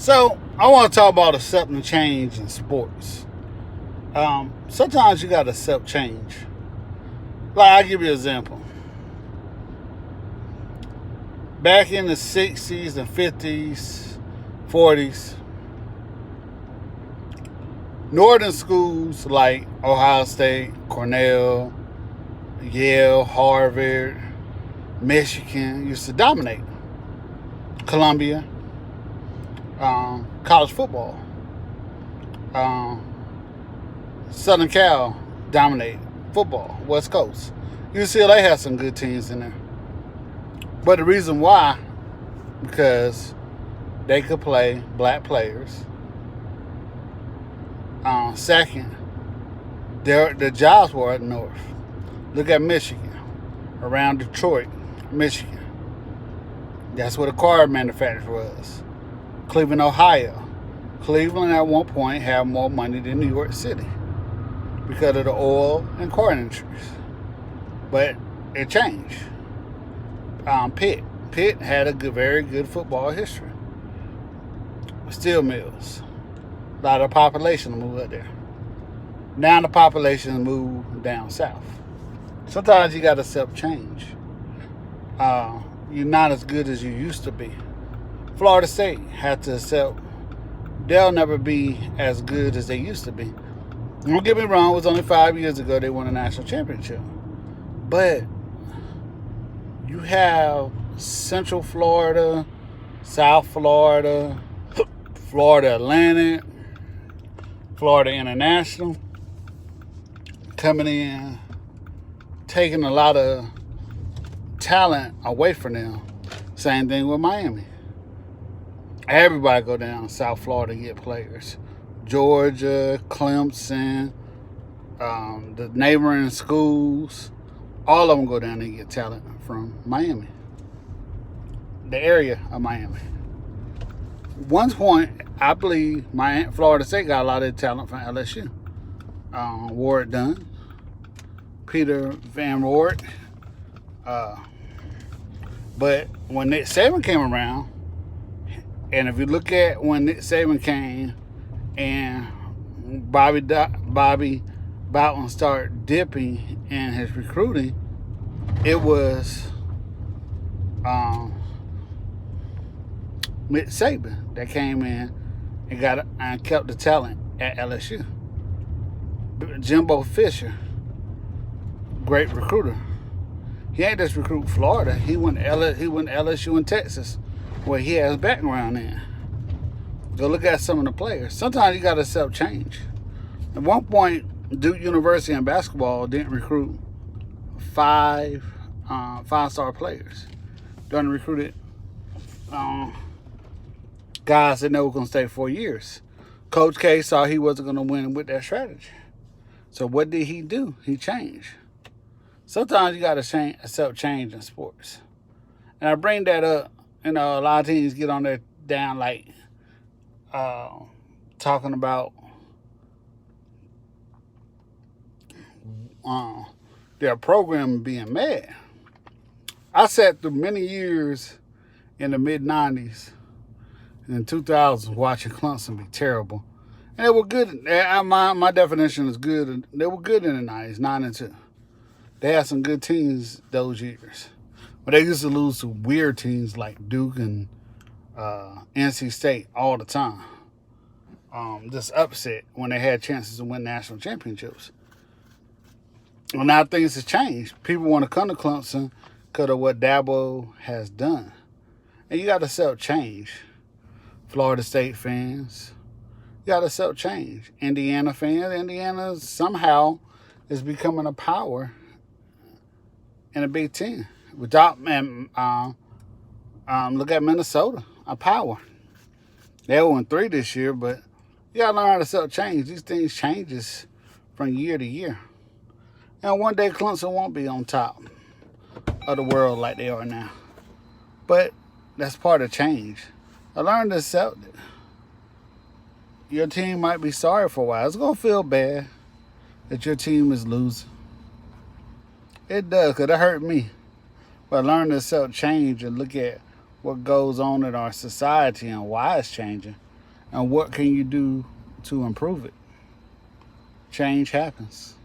So I want to talk about accepting change in sports. Sometimes you got to accept change. Like I'll give you an example. Back in the 60s and 50s, 40s, northern schools like Ohio State, Cornell, Yale, Harvard, Michigan used to dominate. Columbia, college football. Um, Southern Cal dominate football. West Coast. UCLA has some good teams in there. But the reason why, because they could play black players. Second, their jobs were up north. Look at Michigan, around Detroit, Michigan. That's where the car manufacturer was. Cleveland, Ohio. Cleveland at one point had more money than New York City because of the oil and car industries. But it changed. Pitt had a very good football history. Steel mills. A lot of population moved up there. Now the population moved down south. Sometimes you got to accept change. You're not as good as you used to be. Florida State had to accept they'll never be as good as they used to be. Don't get me wrong, it was only 5 years ago they won a national championship. But you have Central Florida, South Florida, Florida Atlantic, Florida International coming in, taking a lot of talent away from them. Same thing with Miami. Everybody go down South Florida and get players. Georgia, Clemson, the neighboring schools, all of them go down and get talent from Miami. The area of Miami. One point, I believe Florida State got a lot of talent from LSU. Ward Dunn, Peter Van Wart. But when Nick Saban came around, and if you look at when Nick Saban came and Bobby Bowden started dipping in his recruiting, it was Nick Saban that came in and kept the talent at LSU. Jimbo Fisher, great recruiter. He ain't just recruit Florida. He went LSU in Texas, where he has background in. Go look at some of the players. Sometimes you got to accept change. At one point, Duke University in basketball didn't recruit five-star players. They only recruited guys that know were going to stay 4 years. Coach K saw he wasn't going to win with that strategy. So what did he do? He changed. Sometimes you got to accept change in sports. And I bring that up. A lot of teams get on there down like talking about their program being mad. I sat through many years in the mid-90s and 2000s watching Clemson be terrible. And they were good. My definition is good. They were good in the 90s, 9-2. They had some good teams those years. But they used to lose to weird teams like Duke and NC State all the time. Just upset when they had chances to win national championships. Well, now things have changed. People want to come to Clemson because of what Dabo has done. And you got to accept change. Florida State fans, you got to accept change. Indiana fans, Indiana somehow is becoming a power in the Big Ten. Look at Minnesota, a power. They won 3 this year, but you got to learn how to accept change. These things changes from year to year. And one day Clemson won't be on top of the world like they are now. But that's part of change. I learned to accept it. Your team might be sorry for a while. It's going to feel bad that your team is losing. It does, because it hurt me. But I learned to accept change and look at what goes on in our society and why it's changing. And what can you do to improve it? Change happens.